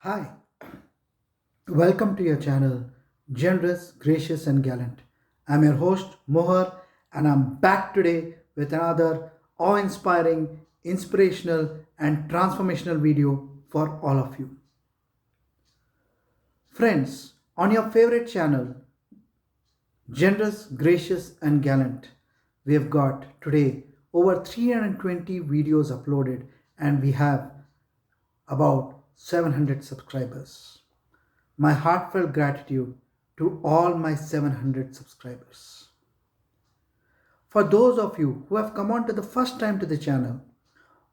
Hi, welcome to your channel, Generous, Gracious, and Gallant. I'm your host, Mohar, and I'm back today with another awe inspiring, inspirational, and transformational video for all of you. Friends, on your favorite channel, Generous, Gracious, and Gallant, we have got today over 320 videos uploaded, and we have about 700 subscribers. My heartfelt gratitude to all my 700 subscribers. For those of you who have come on to the first time to the channel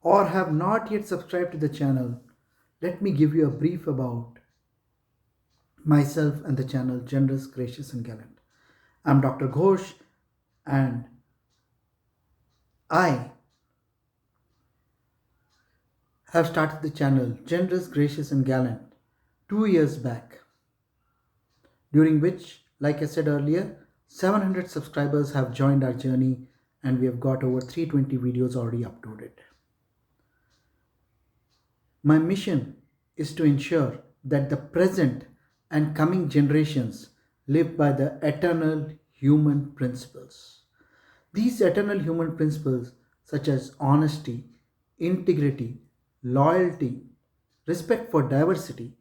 or have not yet subscribed to the channel, let me give you a brief about myself and the channel Generous, Gracious, and Gallant. I'm Dr. Ghosh, and I have started the channel Generous, Gracious, and Gallant 2 years back, during which, like I said earlier, 700 subscribers have joined our journey, and we have got over 320 videos already uploaded. My mission is to ensure that the present and coming generations live by the eternal human principles. These eternal human principles, such as honesty, integrity, loyalty, respect for diversity,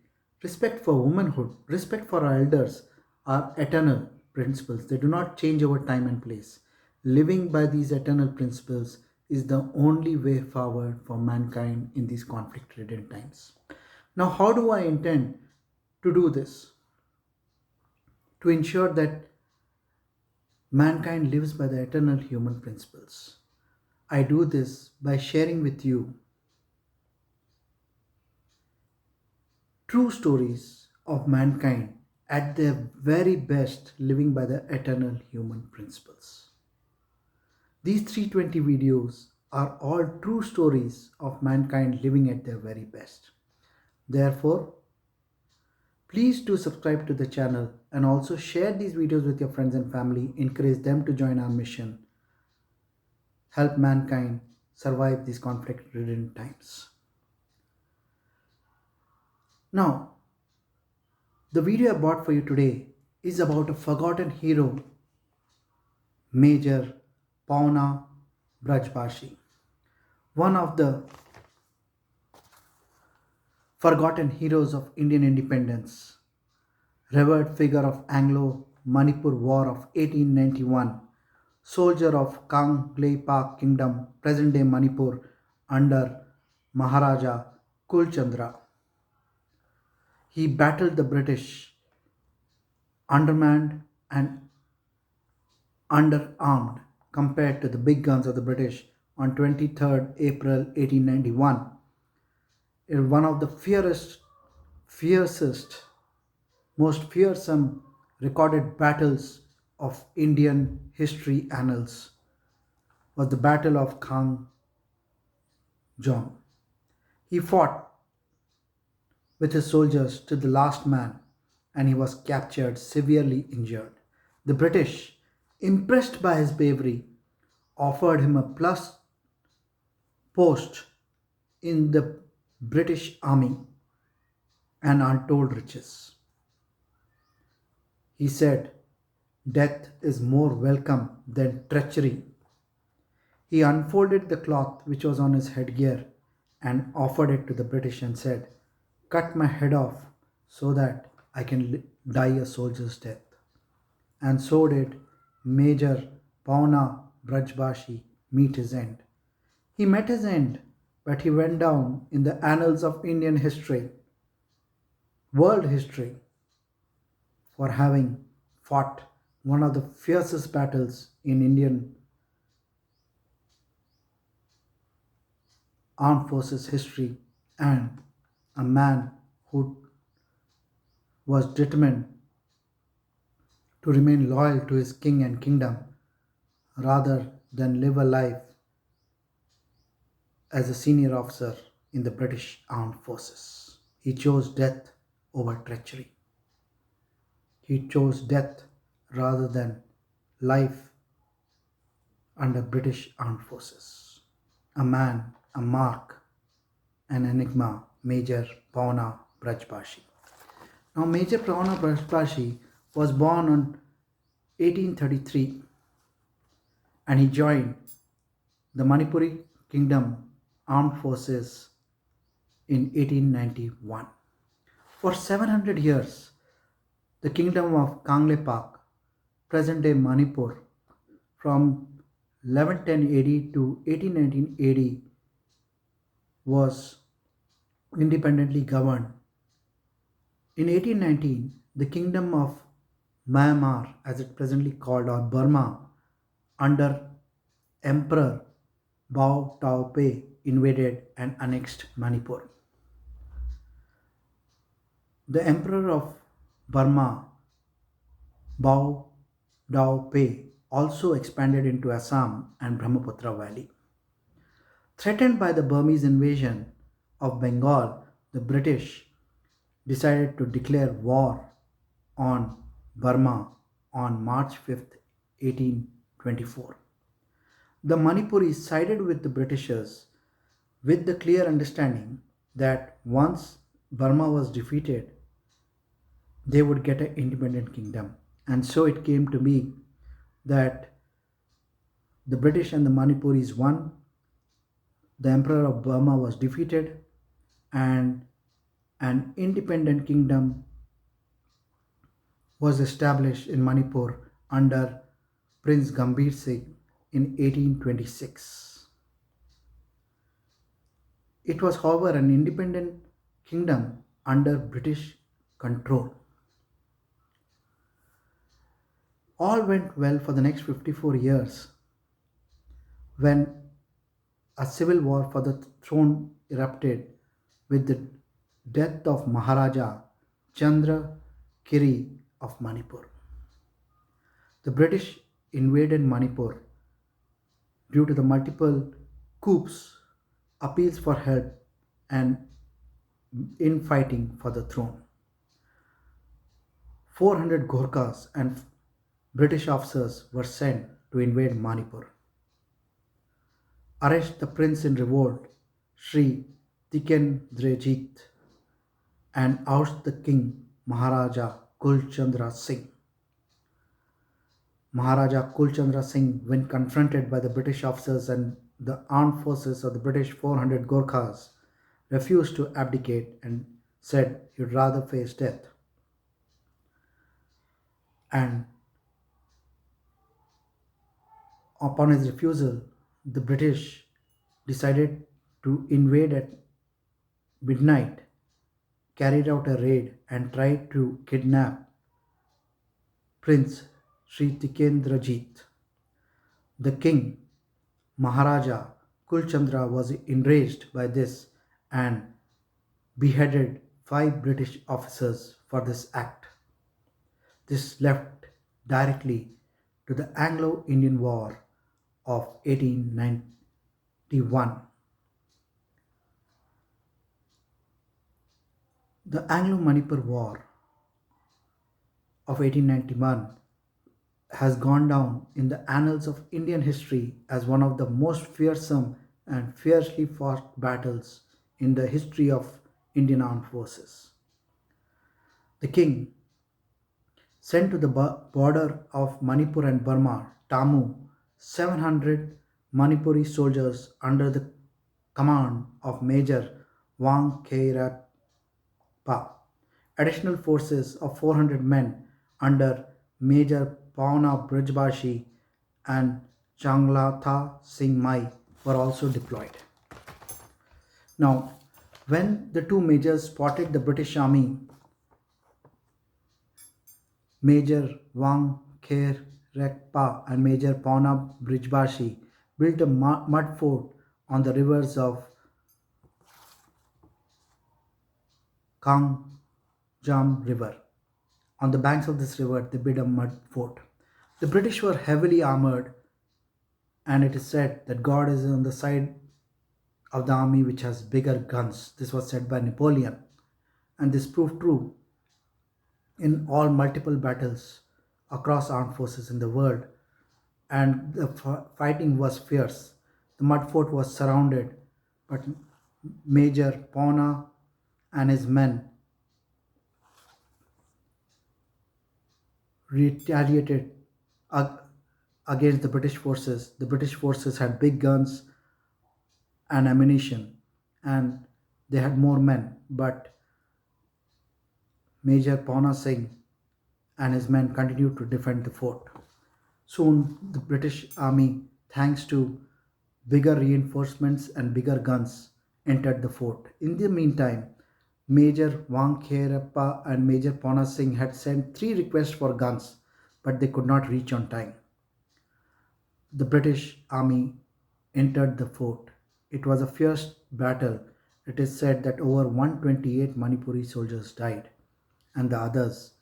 respect for womanhood, respect for our elders, are eternal principles. They do not change over time and place. Living by these eternal principles is the only way forward for mankind in these conflict ridden times. Now, how do I intend to do this? To ensure that mankind lives by the eternal human principles. I do this by sharing with you true stories of mankind at their very best, living by the eternal human principles. These 320 videos are all true stories of mankind living at their very best. Therefore, please do subscribe to the channel and also share these videos with your friends and family. Encourage them to join our mission. Help mankind survive these conflict ridden times. Now, the video I brought for you today is about a forgotten hero, Major Pauna Bhajabasi, one of the forgotten heroes of Indian independence, revered figure of Anglo-Manipur War of 1891, soldier of Kangleipak Kingdom, present-day Manipur, under Maharaja Kulchandra. He battled the British, undermanned and underarmed compared to the big guns of the British on 23rd April 1891. In one of the fiercest, most fearsome recorded battles of Indian history annals was the Battle of Khongjom. He fought with his soldiers to the last man, and he was captured severely injured. The British, impressed by his bravery, offered him a plus post in the British Army and untold riches. He said, "Death is more welcome than treachery." He unfolded the cloth which was on his headgear and offered it to the British and said, "Cut my head off so that I can die a soldier's death." And so did Major Paona Bhajabasi meet his end. He met his end, but he went down in the annals of Indian history, world history, for having fought one of the fiercest battles in Indian armed forces history, and a man who was determined to remain loyal to his king and kingdom rather than live a life as a senior officer in the British armed forces. He chose death over treachery. He chose death rather than life under British armed forces. A man, a mark, an enigma, Major Pauna Brajabashi. Now, Major Paona Bhajabasi was born on 1833 and he joined the Manipuri Kingdom Armed Forces in 1891. For 700 years, the kingdom of Kangleipak, present day Manipur, from 1110 AD to 1819 AD, was independently governed. In 1819, the kingdom of Myanmar, as it presently called, or Burma, under Emperor Bawdawpay, invaded and annexed Manipur. The Emperor of Burma, Bawdawpay, also expanded into Assam and Brahmaputra Valley. Threatened by the Burmese invasion of Bengal, the British decided to declare war on Burma on March 5th, 1824. The Manipuris sided with the Britishers with the clear understanding that once Burma was defeated, they would get an independent kingdom. And so it came to be that the British and the Manipuris won, the Emperor of Burma was defeated, and an independent kingdom was established in Manipur under Prince Gambhir Singh in 1826. It was, however, an independent kingdom under British control. All went well for the next 54 years when a civil war for the throne erupted with the death of Maharaja Chandrakiri of Manipur. The British invaded Manipur due to the multiple coups, appeals for help, and infighting for the throne. 400 Gorkhas and British officers were sent to invade Manipur, arrest the prince in revolt, Sri Trikendrajit, and oust the king Maharaja Kulchandra Singh. Maharaja Kulchandra Singh, when confronted by the British officers and the armed forces of the British 400 Gorkhas, refused to abdicate and said he would rather face death. And upon his refusal, the British decided to invade at midnight, carried out a raid, and tried to kidnap Prince Sri Trikendrajit. The king, Maharaja Kulchandra, was enraged by this and beheaded 5 British officers for this act. This left directly to the Anglo-Indian War of 1891. The Anglo-Manipur War of 1891 has gone down in the annals of Indian history as one of the most fearsome and fiercely fought battles in the history of Indian armed forces. The king sent to the border of Manipur and Burma, Tamu, 700 Manipuri soldiers under the command of Major Wangkheirakpa. Additional forces of 400 men under Major Paona Bhajabasi and Chogtha Mai were also deployed. Now, when the two majors spotted the British army, Major Wangkheirakpa and Major Pauna Bhajabasi built a mud fort on the rivers of Khongjom River. On the banks of this river, they built a mud fort. The British were heavily armored, and it is said that God is on the side of the army which has bigger guns. This was said by Napoleon, and this proved true in all multiple battles across armed forces in the world. And the fighting was fierce. The mud fort was surrounded, but Major Pauna and his men retaliated ag- against the British forces. The British forces had big guns and ammunition, and they had more men, but Major Pauna Singh and his men continued to defend the fort. Soon, the British army, thanks to bigger reinforcements and bigger guns, entered the fort. In the meantime, Major Wangkheirakpa and Major Pauna Singh had sent three requests for guns, but they could not reach on time. The British army entered the fort. It was a fierce battle. It is said that over 128 Manipuri soldiers died, and the others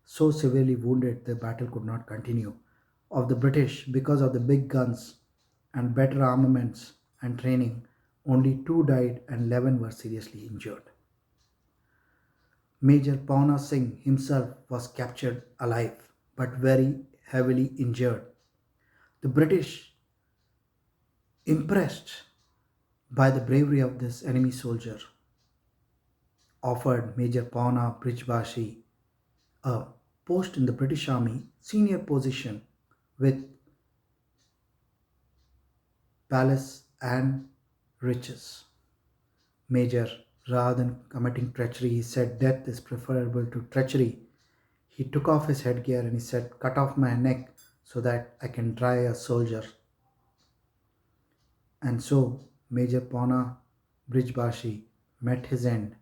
so severely wounded the battle could not continue. Of the British, because of the big guns and better armaments and training, only two died and 11 were seriously injured. Major Pauna Singh himself was captured alive but very heavily injured. The British, impressed by the bravery of this enemy soldier, offered Major Pauna Bhajabasi a post in the British Army, senior position with palace and riches. Major, rather than committing treachery, he said death is preferable to treachery. He took off his headgear and he said, "Cut off my neck so that I can dry a soldier." And so Major Pauna Bhajabasi met his end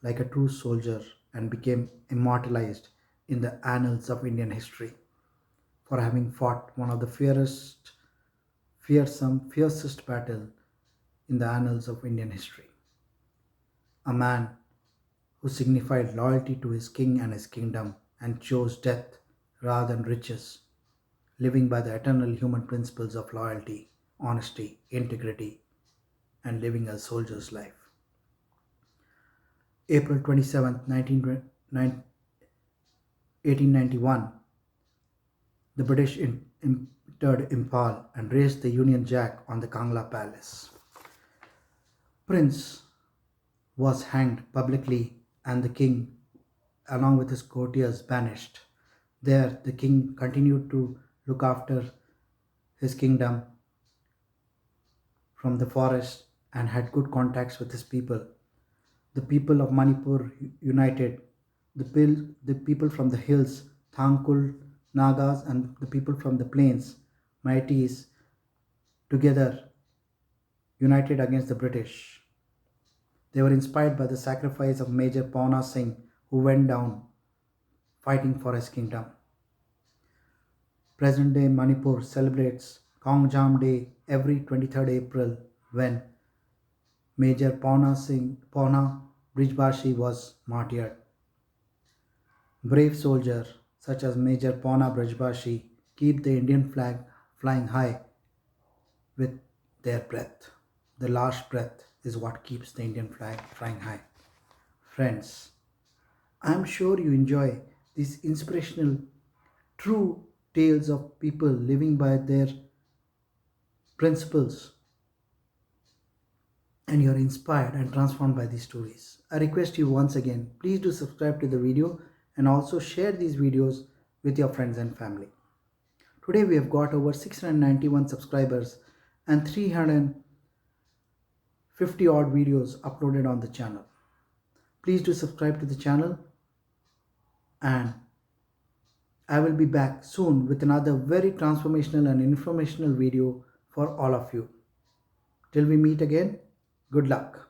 like a true soldier and became immortalized in the annals of Indian history for having fought one of the fiercest battle in the annals of Indian history. A man who signified loyalty to his king and his kingdom and chose death rather than riches, living by the eternal human principles of loyalty, honesty, integrity, and living a soldier's life. April 27th, 1891, the British entered Impal and raised the Union Jack on the Kangla Palace. Prince was hanged publicly and the king, along with his courtiers, banished. There, the king continued to look after his kingdom from the forest and had good contacts with his people. The people of Manipur united. The people from the hills, Thangkul, Nagas, and the people from the plains, Meiteis, together united against the British. They were inspired by the sacrifice of Major Pauna Singh, who went down fighting for his kingdom. Present day Manipur celebrates Khongjom Day every 23rd April when Major Pauna Bhajabasi was martyred. Brave soldiers such as Major Pauna Bhajabasi keep the Indian flag flying high with their breath. The last breath is what keeps the Indian flag flying high. Friends, I'm sure you enjoy these inspirational, true tales of people living by their principles and you're inspired and transformed by these stories. I request you once again, please do subscribe to the video and also share these videos with your friends and family. Today we have got over 691 subscribers and 350 odd videos uploaded on the channel. Please do subscribe to the channel and I will be back soon with another very transformational and informational video for all of you. Till we meet again, good luck.